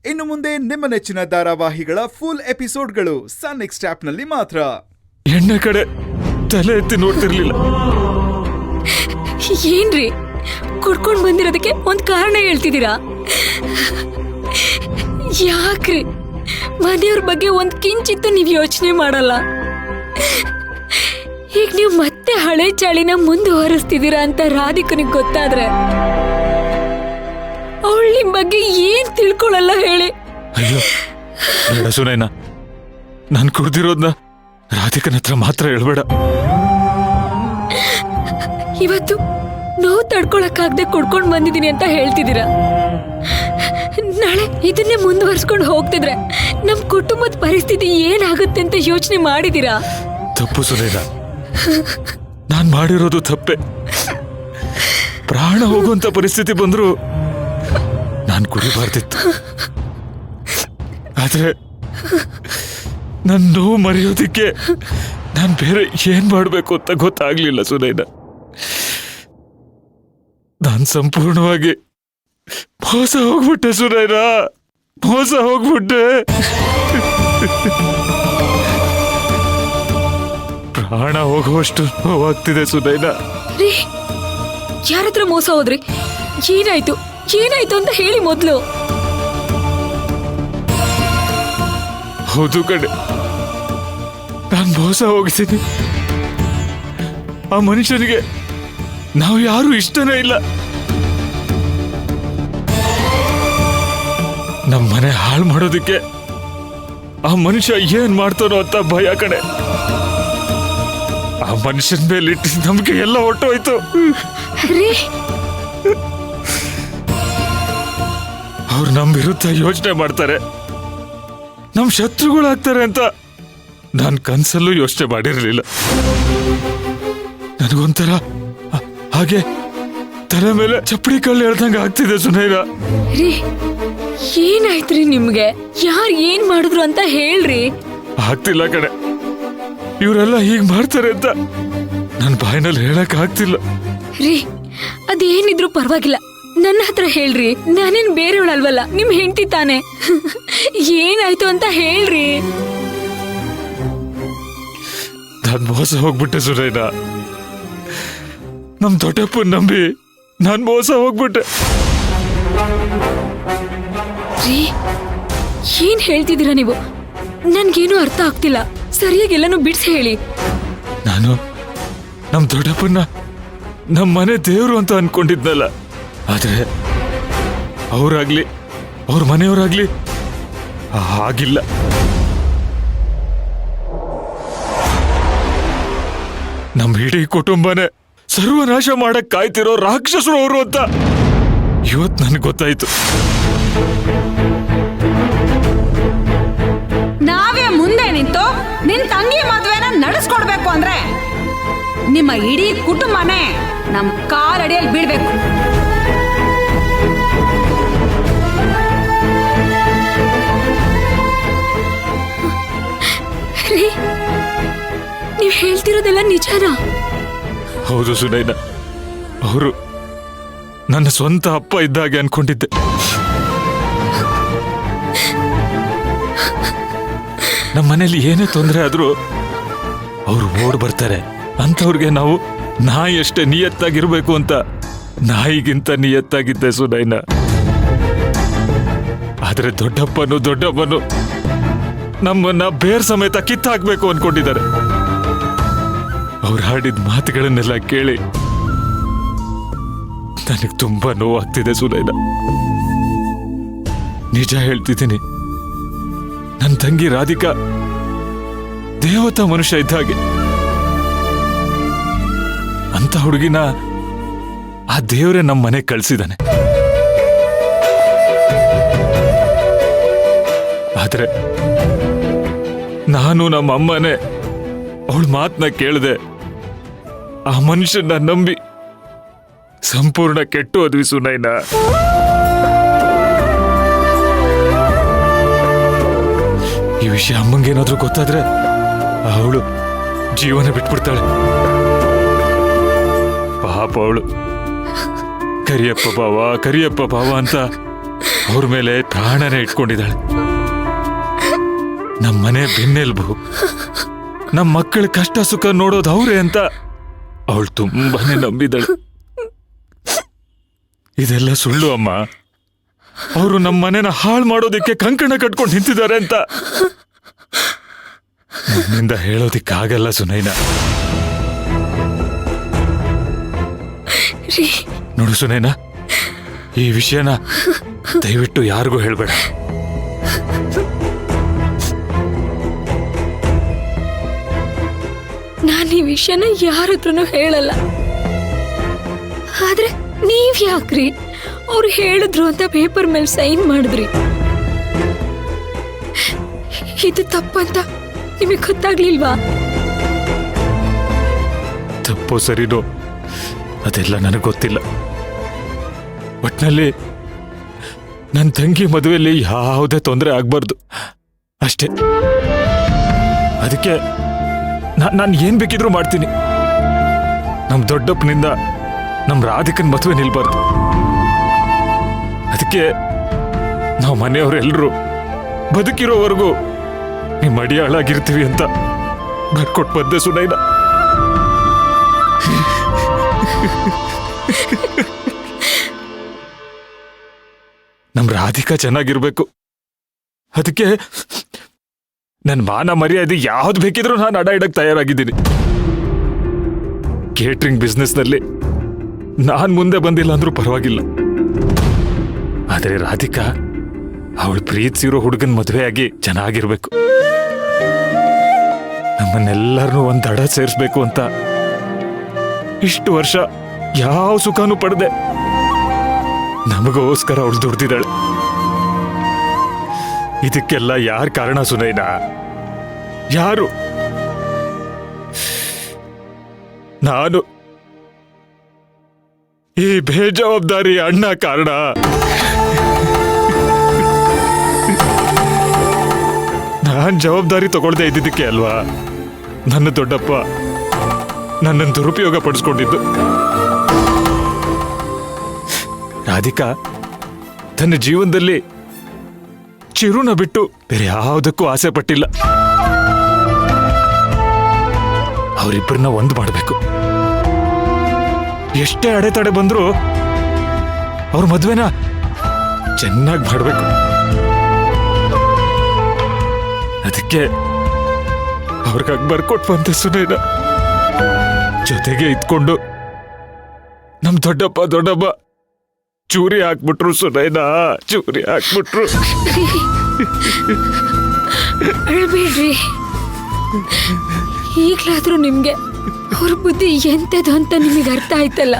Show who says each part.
Speaker 1: ಇನ್ನು ಮುಂದೆ ನಿಮ್ಮ ನೆಚ್ಚಿನ ಧಾರಾವಾಹಿಗಳ ಫುಲ್ ಎಪಿಸೋಡ್ಗಳು ಸನ್ ನೆಕ್ಸ್ಟ್ ಆಪ್ನಲ್ಲಿ ಮಾತ್ರ.
Speaker 2: ಎಣ್ಣೆ ಕಡೆ ತಲೆ ಎತ್ತಿ ನೋಡ್ತಿರ್ಲಿಲ್ಲ.
Speaker 3: ಏನ್ರಿ ಕುಡ್ಕೊಂಡ್ ಬಂದಿರೋದಕ್ಕೆ ಒಂದ್ ಕಾರಣ ಹೇಳ್ತಿದ್ದೀರಾ? ಯಾಕ್ರಿ ಮನೆಯವ್ರ ಬಗ್ಗೆ ಒಂದ್ ಕಿಂಚಿತ್ತು ನೀವ್ ಯೋಚನೆ ಮಾಡಲ್ಲ? ಈಗ ನೀವು ಮತ್ತೆ ಹಳೆ ಚಾಳಿನ ಮುಂದುವರಿಸ್ತಿದ್ದೀರಾ ಅಂತ ರಾಧಿಕನಿಗೆ ಗೊತ್ತಾದ್ರೆ ಅವಳು ನಿಮ್ ಬಗ್ಗೆ ಏನ್ ತಿಳ್ಕೊಳಲ್ಲ ಹೇಳಿ.
Speaker 2: ಅಯ್ಯೋ ಬೇಡ ಸುನೈನಾ, ನಾನ್ ಕುಡ್ದಿರೋದ್ನ ರಾಧಿಕನ ಹತ್ರ ಮಾತ್ರ ಹೇಳ್ಬೇಡ.
Speaker 3: ಇವತ್ತು ನೋವು ತಡ್ಕೊಳಕ್ಕಾಗದೆ ಕುಡ್ಕೊಂಡ್ ಬಂದಿದ್ದೀನಿ ಅಂತ ಹೇಳ್ತಿದ್ದೀರಾ. ನಾಳೆ ಇದನ್ನೇ ಮುಂದುವರ್ಸ್ಕೊಂಡು ಹೋಗ್ತಿದ್ರೆ ನಮ್ ಕುಟುಂಬದ ಪರಿಸ್ಥಿತಿ ಏನಾಗುತ್ತೆ ಅಂತ ಯೋಚನೆ ಮಾಡಿದೀರಾ?
Speaker 2: ತಪ್ಪು ಸುನೈನಾ, ನಾನ್ ಮಾಡಿರೋದು ತಪ್ಪೆ. ಪ್ರಾಣ ಹೋಗುವಂತ ಪರಿಸ್ಥಿತಿ ಬಂದ್ರು ನಾನ್ ಕುಡಿಬಾರ್ದಿತ್ತು. ಆದ್ರೆ ನನ್ ನೋವು ಮರೆಯೋದಿಕ್ಕೆ ನಾನ್ ಬೇರೆ ಏನ್ ಮಾಡ್ಬೇಕು ಅಂತ ಗೊತ್ತಾಗ್ಲಿಲ್ಲ ಸುನೈನಾ. ನಾನ್ ಸಂಪೂರ್ಣವಾಗಿ ಮೋಸ ಹೋಗ್ಬಿಟ್ಟೆ ಸುನೈನಾ, ಮೋಸ ಹೋಗ್ಬಿಟ್ಟೆ. ಪ್ರಾಣ ಹೋಗುವಷ್ಟು ನೋವಾಗ್ತಿದೆ ಸುನೈನಾ.
Speaker 3: ರೀ, ಯಾರತ್ರ ಮೋಸ ಹೋದ್ರಿ? ಏನಾಯ್ತು ಏನಾಯ್ತು ಅಂತ ಹೇಳಿ ಮೊದ್ಲು.
Speaker 2: ಹೌದು ಕಡೆ, ನಾನ್ ಮೋಸ ಹೋಗಿದ್ದೀನಿ. ಆ ಮನುಷ್ಯನಿಗೆ ನಾವು ಯಾರು ಇಷ್ಟನೇ ಇಲ್ಲ. ನಮ್ಮ ಮನೆ ಹಾಳು ಮಾಡೋದಕ್ಕೆ ಆ ಮನುಷ್ಯ ಏನ್ ಮಾಡ್ತಾನೋ ಅಂತ ಭಯ ಕಡೆ. ಆ ಮನುಷ್ಯನ ಮೇಲೆ ಇಟ್ಟು ನಮ್ಗೆ ಎಲ್ಲ ಹೊಟ್ಟೋಯ್ತು. ಅವ್ರು ನಮ್ ವಿರುದ್ಧ ಯೋಚನೆ ಮಾಡ್ತಾರೆ, ನಮ್ ಶತ್ರುಗಳಾಗ್ತಾರೆ ಅಂತ ನಾನ್ ಕನ್ಸಲ್ಲೂ ಯೋಚನೆ ಮಾಡಿರ್ಲಿಲ್ಲ. ನನಗೊಂಥರ ಹಾಗೆ ತಲೆ ಮೇಲೆ ಚಪ್ಪಡಿ ಕಲ್ಲು ಹೇಳ್ದಂಗ ಆಗ್ತಿದೆ ಸುನೈನಾ.
Speaker 3: ಏನಾಯ್ತ್ರಿ ನಿಮ್ಗೆ? ಯಾರು ಏನ್ ಮಾಡಿದ್ರು ಅಂತ ಹೇಳ್ರಿ.
Speaker 2: ಆಗ್ತಿಲ್ಲ ಕಡೆ, ಇವರೆಲ್ಲ ಹೀಗ್ ಮಾಡ್ತಾರೆ ಅಂತ ನನ್ ಬಾಯಿನಲ್ಲಿ ಹೇಳಕ್ ಆಗ್ತಿಲ್ಲ.
Speaker 3: ರೀ, ಅದೇನಿದ್ರು ಪರವಾಗಿಲ್ಲ, ನನ್ನ ಹತ್ರ ಹೇಳ್ರಿ. ನಾನೇನ್ ಬೇರೆಯವಳಲ್ವಲ್ಲ, ನಿಮ್ ಹೆಂಡತಿ ತಾನೆ. ಏನಾಯ್ತು ಅಂತ ಹೇಳ್ರಿ.
Speaker 2: ನಾನ್ ಮೋಸ ಹೋಗ್ಬಿಟ್ಟೆ ಸುನೈನಾ. ನಮ್ ದೊಡ್ಡಪ್ಪನ್ ನಂಬಿ ನಾನ್ ಮೋಸ ಹೋಗ್ಬಿಟ್ಟೆ.
Speaker 3: ರೀ, ಏನ್ ಹೇಳ್ತಿದ್ದೀರಾ ನೀವು? ನನ್ಗೇನು ಅರ್ಥ ಆಗ್ತಿಲ್ಲ. ಸರಿಯಾಗಿ ಎಲ್ಲಾನು ಬಿಡ್ಸಿ ಹೇಳಿ.
Speaker 2: ನಾನು ನಮ್ ದೊಡ್ಡಪ್ಪನ್ನ ನಮ್ ಮನೆ ದೇವ್ರು ಅಂತ ಅನ್ಕೊಂಡಿದ್ನಲ್ಲ. ಆದ್ರೆ ಅವ್ರಾಗ್ಲಿ ಅವ್ರ ಮನೆಯವರಾಗ್ಲಿ ಹಾಗಿಲ್ಲ. ನಮ್ ಇಡೀ ಕುಟುಂಬನೇ ಸರ್ವನಾಶ ಮಾಡಕ್ ಕಾಯ್ತಿರೋ ರಾಕ್ಷಸರು ಅವರು ಅಂತ ಇವತ್ ನನ್ಗೆ ಗೊತ್ತಾಯ್ತು.
Speaker 4: ನಾವೇ ಮುಂದೆ ನಿಂತು ನಿನ್ ತಂಗಿ ಮದ್ವೆನ ನಡೆಸ್ಕೊಡ್ಬೇಕು ಅಂದ್ರೆ ನಿಮ್ಮ ಇಡೀ ಕುಟುಂಬನೇ ನಮ್ ಕಾಲಡಿಯಲ್ಲಿ ಬೀಳ್ಬೇಕು.
Speaker 3: ನೀವ್ ಹೇಳ್ತಿರೋದೆಲ್ಲ ನಿಜಾನಾ?
Speaker 2: ಹೌದು ಸುನೈನಾ, ಅವರು ನನ್ನ ಸ್ವಂತ ಅಪ್ಪ ಇದ್ದಾಗೆ ಅನ್ಕೊಂಡಿದ್ದೆ. ನಮ್ಮ ಮನೇಲಿ ಏನೇ ತೊಂದರೆ ಆದ್ರೂ ಅವ್ರು ಓಡ್ ಬರ್ತಾರೆ. ಅಂತವ್ರಿಗೆ ನಾವು ನಾಯಿ ಅಷ್ಟೇ ನಿಯತ್ತಾಗಿರ್ಬೇಕು ಅಂತ ನಾಯಿಗಿಂತ ನಿಯತ್ತಾಗಿದ್ದೆ ಸುನೈನಾ. ಆದ್ರೆ ದೊಡ್ಡಪ್ಪನು ನಮ್ಮನ್ನ ಬೇರ್ ಸಮೇತ ಕಿತ್ತಾಕ್ಬೇಕು ಅನ್ಕೊಂಡಿದ್ದಾರೆ. ಅವ್ರು ಹಾಡಿದ ಮಾತುಗಳನ್ನೆಲ್ಲ ಕೇಳಿ ನನಗೆ ತುಂಬಾ ನೋವಾಗ್ತಿದೆ ಸುನೈನಾ. ನಿಜ ಹೇಳ್ತಿದ್ದೀನಿ, ನನ್ನ ತಂಗಿ ರಾಧಿಕಾ ದೇವತಾ ಮನುಷ್ಯ ಇದ್ದ ಹಾಗೆ. ಅಂತ ಹುಡುಗಿನ ಆ ದೇವರೇ ನಮ್ಮ ಮನೆಗೆ ಕಳ್ಸಿದಾನೆ. ಆದ್ರೆ ನಾನು ನಮ್ಮ ಅಮ್ಮನೇ ಅವಳ ಮಾತನ್ನ ಕೇಳದೆ ಆ ಮನುಷ್ಯನ ನಂಬಿ ಸಂಪೂರ್ಣ ಕೆಟ್ಟು ಹೋದ್ವಿ ಸುನೈನಾ. ಈ ವಿಷಯ ಅಮ್ಮಂಗೇನಾದ್ರೂ ಗೊತ್ತಾದ್ರೆ ಅವಳು ಜೀವನ ಬಿಟ್ಬಿಡ್ತಾಳೆ. ಪಾಪ ಅವಳು ಕರಿಯಪ್ಪ ಬಾವ ಅಂತ ಅವ್ರ ಮೇಲೆ ಪ್ರಾಣನೇ ಇಟ್ಕೊಂಡಿದ್ದಾಳೆ. ನಮ್ಮನೆ ಬೆನ್ನೆಲ್ಬು, ನಮ್ಮ ಮಕ್ಕಳ ಕಷ್ಟ ಸುಖ ನೋಡೋದು ಅವ್ರೆ ಅಂತ ಅವಳು ತುಂಬಾನೇ ನಂಬಿದಳು. ಇದೆಲ್ಲ ಸುಳ್ಳು ಅಮ್ಮ. ಅವರು ನಮ್ಮ ಮನೆನ ಹಾಳು ಮಾಡೋದಿಕ್ಕೆ ಕಂಕಣ ಕಟ್ಕೊಂಡು ನಿಂತಿದ್ದಾರೆ ಅಂತ ನನ್ನಿಂದ ಹೇಳೋದಿಕ್ಕಾಗಲ್ಲ ಸುನೈನಾ. ನೋಡು ಸುನೈನಾ, ಈ ವಿಷಯನ ದಯವಿಟ್ಟು ಯಾರಿಗೂ ಹೇಳ್ಬೇಡ.
Speaker 3: ನಾನು ಈ ವಿಷಯನ ಯಾರ ಹತ್ರನೂ ಹೇಳಲ್ಲ. ಆದ್ರೆ ನೀವ್ ಯಾಕ್ರಿ ಅವ್ರು ಹೇಳಿದ್ರು ಅಂತ ಪೇಪರ್ ಮೇಲೆ ಸೈನ್ ಮಾಡಿದ್ರಿ? ಇದು ತಪ್ಪಂತ ನಿಮಗೆ ಗೊತ್ತಾಗ್ಲಿಲ್ವಾ?
Speaker 2: ತಪ್ಪು ಸರಿನೋ ಅದೆಲ್ಲ ನನಗೆ ಗೊತ್ತಿಲ್ಲ. ಒಟ್ನಲ್ಲಿ ನನ್ನ ತಂಗಿ ಮದುವೆಯಲ್ಲಿ ಯಾವುದೇ ತೊಂದರೆ ಆಗ್ಬಾರ್ದು ಅಷ್ಟೇ. ಅದಕ್ಕೆ ನಾನು ಏನ್ ಬೇಕಿದ್ರೂ ಮಾಡ್ತೀನಿ. ನಮ್ಮ ದೊಡ್ಡಪ್ಪನಿಂದ ನಮ್ಮ ರಾಧಿಕನ್ ಮದುವೆ ನಿಲ್ಬಾರ್ದು. ಅದಕ್ಕೆ ನಾವು ಮನೆಯವರೆಲ್ಲರೂ ಬದುಕಿರೋವರೆಗೂ ನಿಮ್ಮ ಅಡಿಯಾಳಾಗಿರ್ತೀವಿ ಅಂತ ಬರ್ಕೊಟ್ಟು ಬಂದೆ ಸುನೈನಾ. ನಮ್ ರಾಧಿಕಾ ಚೆನ್ನಾಗಿರ್ಬೇಕು. ಅದಕ್ಕೆ ನನ್ನ ಮಾನ ಮರ್ಯಾದೆ ಯಾವ್ದು ಬೇಕಿದ್ರೂ ನಾನು ಅಡ ಇಡಕ್ ತಯಾರಾಗಿದ್ದೀನಿ. ಕೇಟ್ರಿಂಗ್ ಬಿಸ್ನೆಸ್ ನಲ್ಲಿ ನಾನ್ ಮುಂದೆ ಬಂದಿಲ್ಲ ಅಂದ್ರೂ ಪರವಾಗಿಲ್ಲ. ಆದ್ರೆ ರಾಧಿಕಾ ಅವಳು ಪ್ರೀತಿಸಿರೋ ಹುಡುಗನ್ ಮದುವೆ ಆಗಿ ಚೆನ್ನಾಗಿರ್ಬೇಕು. ನಮ್ಮನ್ನೆಲ್ಲರನ್ನೂ ಒಂದ್ ದಡ ಸೇರಿಸ್ಬೇಕು ಅಂತ ಇಷ್ಟು ವರ್ಷ ಯಾವ ಸುಖನೂ ಪಡೆದೆ. ನಮಗೋಸ್ಕರ ಅವಳು ದುಡ್ದಿದ್ದಾಳೆ. ಇದಕ್ಕೆಲ್ಲ ಯಾರ ಕಾರಣ ಸುನೈನಾ? ಯಾರು? ನಾನು. ಈ ಬೇಜವಾಬ್ದಾರಿ ಅಣ್ಣ ಕಾರಣ. ನಾನ್ ಜವಾಬ್ದಾರಿ ತಗೊಳ್ದೇ ಇದ್ದಿದ್ದಕ್ಕೆ ಅಲ್ವಾ ನನ್ನ ದೊಡ್ಡಪ್ಪ ನನ್ನನ್ನು ದುರುಪಯೋಗ ಪಡಿಸ್ಕೊಂಡಿದ್ದು. ರಾಧಿಕಾ ತನ್ನ ಜೀವನದಲ್ಲಿ ಚಿರುನ ಬಿಟ್ಟು ಬೇರೆ ಯಾವುದಕ್ಕೂ ಆಸೆ ಪಟ್ಟಿಲ್ಲ. ಅವರಿಬ್ಬರನ್ನ ಒಂದು ಮಾಡಬೇಕು. ಎಷ್ಟೇ ಅಡೆತಡೆ ಬಂದ್ರೂ ಅವ್ರ ಮದ್ವೆನ ಚೆನ್ನಾಗಿ ಮಾಡಬೇಕು. ಅದಕ್ಕೆ ಅವ್ರಿಗಾಗಿ ಬರ್ಕೊಟ್ ಬಂದೆ ಸುನೈನಾ. ಜೊತೆಗೆ ಇದ್ಕೊಂಡು ನಮ್ ದೊಡ್ಡಪ್ಪ ಚೂರಿ ಹಾಕ್ಬಿಟ್ರು ಸುನೈನಾ, ಚೂರಿ ಹಾಕ್ಬಿಟ್ರು.
Speaker 3: ಅಳ್ಬೇಡ್ರಿ. ಈಗ್ಲಾದ್ರೂ ನಿಮ್ಗೆ ಅವ್ರ ಬುದ್ಧಿ ಎಂತದು ಅಂತ ನಿಮಗೆ ಅರ್ಥ ಆಯ್ತಲ್ಲ.